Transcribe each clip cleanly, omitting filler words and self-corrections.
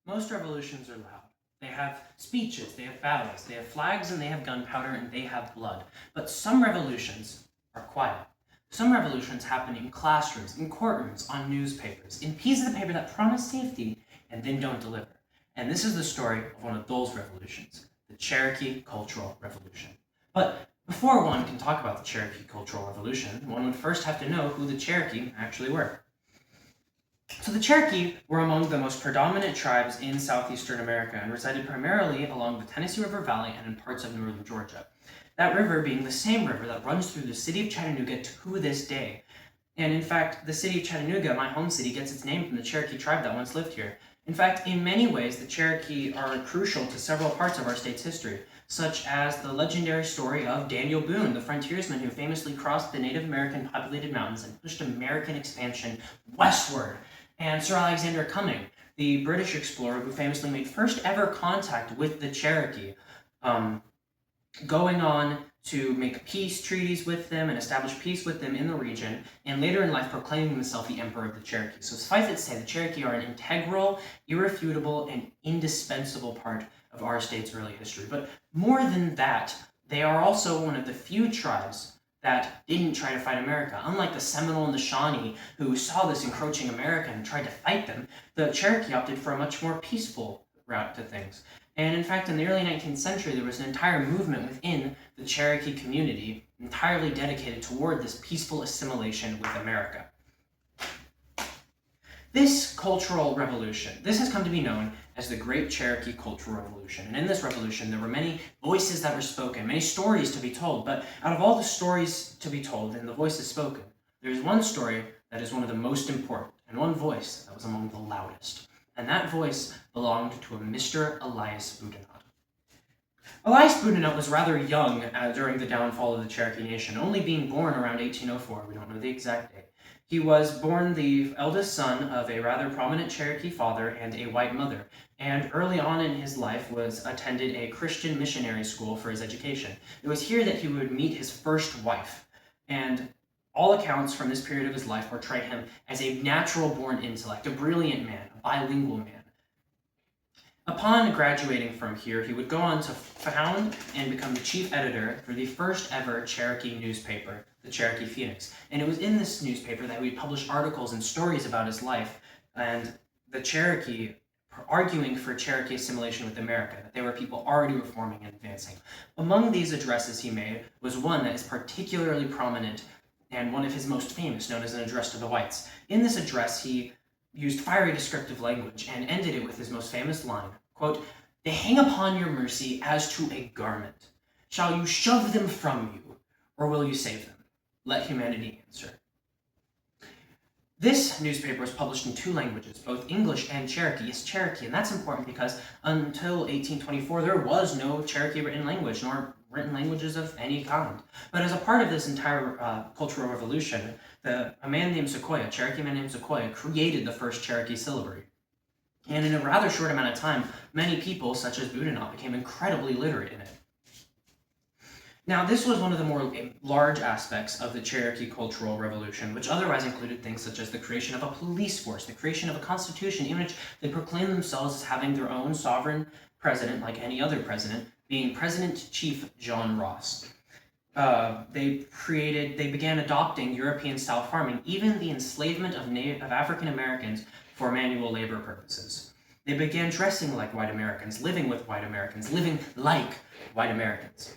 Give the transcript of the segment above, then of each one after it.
Most revolutions are loud. They have speeches, they have battles, they have flags, and they have gunpowder, and they have blood. But some revolutions are quiet. Some revolutions happen in classrooms, in courtrooms, on newspapers, in pieces of paper that promise safety and then don't deliver. And this is the story of one of those revolutions, the Cherokee Cultural Revolution. But before one can talk about the Cherokee Cultural Revolution, one would first have to know who the Cherokee actually were. So the Cherokee were among the most predominant tribes in southeastern America and resided primarily along the Tennessee River Valley and in parts of northern Georgia. That river being the same river that runs through the city of Chattanooga to this day. And in fact, the city of Chattanooga, my home city, gets its name from the Cherokee tribe that once lived here. In fact, in many ways, the Cherokee are crucial to several parts of our state's history, such as the legendary story of Daniel Boone, the frontiersman who famously crossed the Native American populated mountains and pushed American expansion westward, and Sir Alexander Cumming, the British explorer who famously made first ever contact with the Cherokee, going on to make peace treaties with them and establish peace with them in the region, and later in life proclaiming himself the Emperor of the Cherokee. So suffice it to say, the Cherokee are an integral, irrefutable, and indispensable part of our state's early history. But more than that, they are also one of the few tribes that didn't try to fight America. Unlike the Seminole and the Shawnee, who saw this encroaching America and tried to fight them, the Cherokee opted for a much more peaceful route to things. And in fact, in the early 19th century, there was an entire movement within the Cherokee community entirely dedicated toward this peaceful assimilation with America. This cultural revolution, this has come to be known as the Great Cherokee Cultural Revolution. And in this revolution, there were many voices that were spoken, many stories to be told. But out of all the stories to be told and the voices spoken, there's one story that is one of the most important, and one voice that was among the loudest. And that voice belonged to a Mr. Elias Boudinot. Elias Boudinot was rather young during the downfall of the Cherokee Nation, only being born around 1804. We don't know the exact date. He was born the eldest son of a rather prominent Cherokee father and a white mother, and early on in his life attended a Christian missionary school for his education. It was here that he would meet his first wife, and all accounts from this period of his life portray him as a natural-born intellect, a brilliant man, a bilingual man. Upon graduating from here, he would go on to found and become the chief editor for the first ever Cherokee newspaper, the Cherokee Phoenix. And it was in this newspaper that he would publish articles and stories about his life and the Cherokee arguing for Cherokee assimilation with America, that there were people already reforming and advancing. Among these addresses he made was one that is particularly prominent and one of his most famous, known as an address to the whites. In this address, he used fiery descriptive language and ended it with his most famous line, quote, "They hang upon your mercy as to a garment. Shall you shove them from you, or will you save them? Let humanity answer." This newspaper was published in two languages, both English and Cherokee. Yes, Cherokee, and that's important because until 1824, there was no Cherokee written language, nor written languages of any kind. But as a part of this entire cultural revolution, a man named Sequoyah, a Cherokee man named Sequoyah, created the first Cherokee syllabary. And in a rather short amount of time, many people, such as Boudinot, became incredibly literate in it. Now, this was one of the more large aspects of the Cherokee Cultural Revolution, which otherwise included things such as the creation of a police force, the creation of a constitution, in which they proclaimed themselves as having their own sovereign president, like any other president, being President-Chief John Ross. They began adopting European-style farming, even the enslavement of African Americans for manual labor purposes. They began dressing like white Americans, living with white Americans, living like white Americans.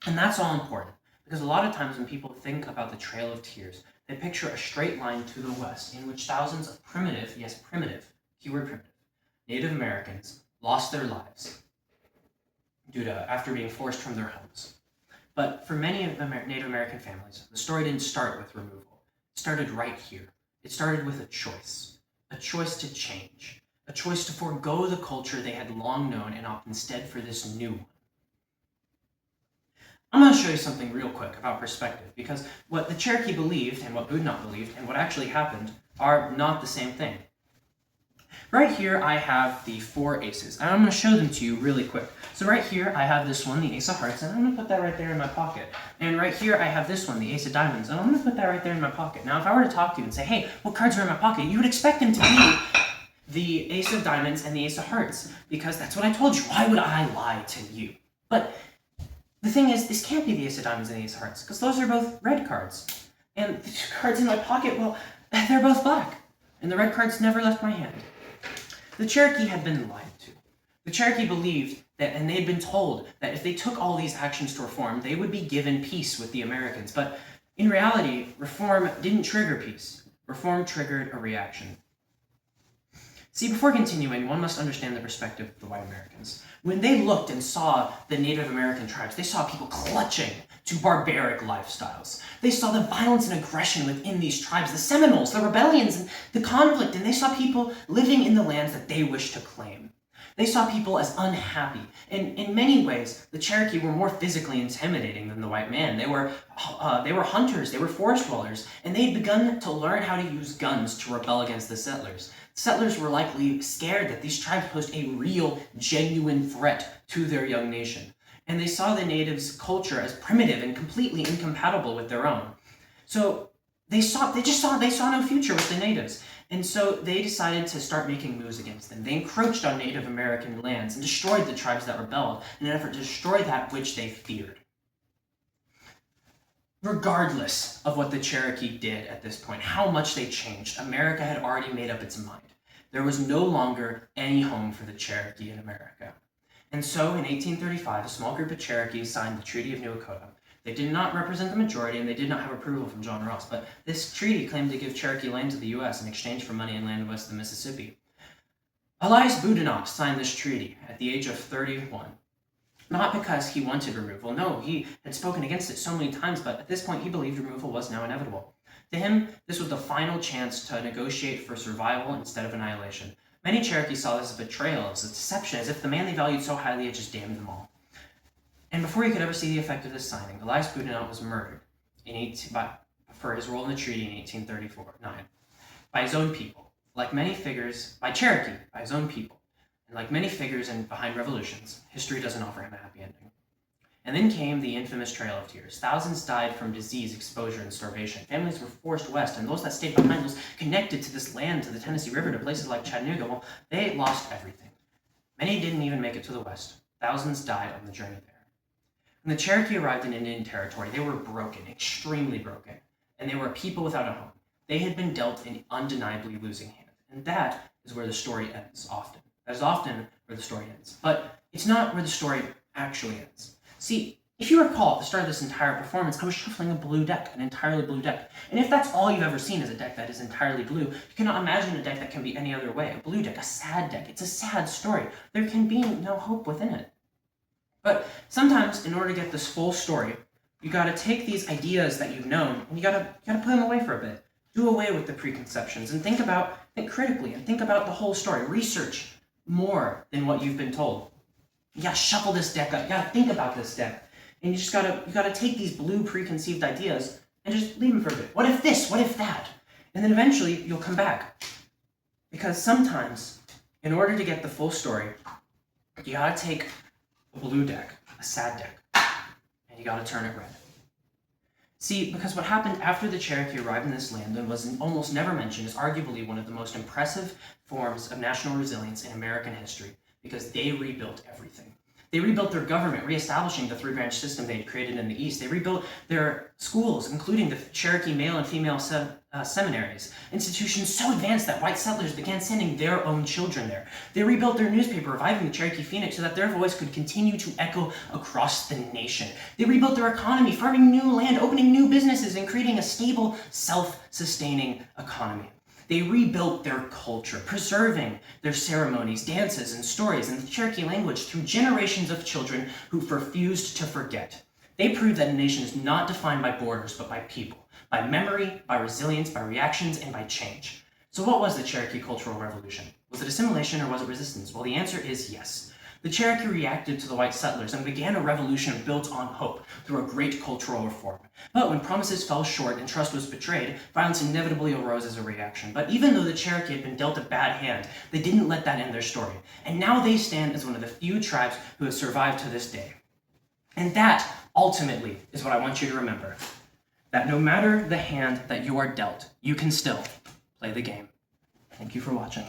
And that's all important, because a lot of times when people think about the Trail of Tears, they picture a straight line to the west in which thousands of primitive, keyword primitive, Native Americans lost their lives after being forced from their homes. But for many Native American families, the story didn't start with removal. It started right here. It started with a choice to change, a choice to forego the culture they had long known and opt instead for this new one. I'm going to show you something real quick about perspective, because what the Cherokee believed and what Boudinot believed and what actually happened are not the same thing. Right here I have the 4 aces, and I'm going to show them to you really quick. So right here I have this one, the Ace of Hearts, and I'm going to put that right there in my pocket. And right here I have this one, the Ace of Diamonds, and I'm going to put that right there in my pocket. Now if I were to talk to you and say, hey, what cards are in my pocket? You would expect them to be the Ace of Diamonds and the Ace of Hearts, because that's what I told you. Why would I lie to you? But the thing is, this can't be the Ace of Diamonds and the Ace of Hearts, because those are both red cards. And the two cards in my pocket, well, they're both black. And the red cards never left my hand. The Cherokee had been lied to. The Cherokee believed that, and they had been told that if they took all these actions to reform, they would be given peace with the Americans. But in reality, reform didn't trigger peace. Reform triggered a reaction. See, before continuing, one must understand the perspective of the white Americans. When they looked and saw the Native American tribes, they saw people clutching to barbaric lifestyles. They saw the violence and aggression within these tribes, the Seminoles, the rebellions, and the conflict, and they saw people living in the lands that they wished to claim. They saw people as unhappy. And in many ways, the Cherokee were more physically intimidating than the white man. They were hunters, they were forest dwellers, and they had begun to learn how to use guns to rebel against the settlers. Settlers were likely scared that these tribes posed a real, genuine threat to their young nation. And they saw the natives' culture as primitive and completely incompatible with their own. So they saw no future with the natives. And so they decided to start making moves against them. They encroached on Native American lands and destroyed the tribes that rebelled in an effort to destroy that which they feared. Regardless of what the Cherokee did at this point, how much they changed, America had already made up its mind. There was no longer any home for the Cherokee in America. And so in 1835, a small group of Cherokees signed the Treaty of New Dakota. They did not represent the majority, and they did not have approval from John Ross, but this treaty claimed to give Cherokee land to the U.S. in exchange for money and land west of the Mississippi. Elias Boudinot signed this treaty at the age of 31. Not because he wanted removal. No, he had spoken against it so many times, but at this point he believed removal was now inevitable. To him, this was the final chance to negotiate for survival instead of annihilation. Many Cherokees saw this as a betrayal, as a deception, as if the man they valued so highly had just damned them all. And before he could ever see the effect of this signing, Elias Boudinot was murdered for his role in the treaty in 1839 by his own people. Like many figures, by Cherokee, by his own people. And like many figures behind revolutions, history doesn't offer him a happy ending. And then came the infamous Trail of Tears. Thousands died from disease, exposure, and starvation. Families were forced west, and those that stayed behind, those connected to this land, to the Tennessee River, to places like Chattanooga, well, they lost everything. Many didn't even make it to the west. Thousands died on the journey there. When the Cherokee arrived in Indian Territory, they were broken, extremely broken, and they were a people without a home. They had been dealt an undeniably losing hand, and that is where the story ends often. That is often where the story ends, but it's not where the story actually ends. See, if you recall, at the start of this entire performance, I was shuffling a blue deck, an entirely blue deck, and if that's all you've ever seen is a deck that is entirely blue, you cannot imagine a deck that can be any other way. A blue deck, a sad deck, it's a sad story. There can be no hope within it. But sometimes, in order to get this full story, you gotta take these ideas that you've known, and you gotta put them away for a bit. Do away with the preconceptions, and think critically, and think about the whole story. Research more than what you've been told. You gotta shuffle this deck up, you gotta think about this deck, and you gotta take these blue preconceived ideas and just leave them for a bit. What if this? What if that? And then eventually, you'll come back. Because sometimes, in order to get the full story, you gotta take a blue deck, a sad deck, and you gotta turn it red. See, because what happened after the Cherokee arrived in this land and was almost never mentioned is arguably one of the most impressive forms of national resilience in American history, because they rebuilt everything. They rebuilt their government, reestablishing the three-branch system they had created in the East. They rebuilt their schools, including the Cherokee male and female seminaries, institutions so advanced that white settlers began sending their own children there. They rebuilt their newspaper, reviving the Cherokee Phoenix so that their voice could continue to echo across the nation. They rebuilt their economy, farming new land, opening new businesses, and creating a stable, self-sustaining economy. They rebuilt their culture, preserving their ceremonies, dances, and stories in the Cherokee language through generations of children who refused to forget. They proved that a nation is not defined by borders, but by people, by memory, by resilience, by reactions, and by change. So what was the Cherokee Cultural Revolution? Was it assimilation or was it resistance? Well, the answer is yes. The Cherokee reacted to the white settlers and began a revolution built on hope through a great cultural reform. But when promises fell short and trust was betrayed, violence inevitably arose as a reaction. But even though the Cherokee had been dealt a bad hand, they didn't let that end their story. And now they stand as one of the few tribes who have survived to this day. And that, ultimately, is what I want you to remember. That no matter the hand that you are dealt, you can still play the game. Thank you for watching.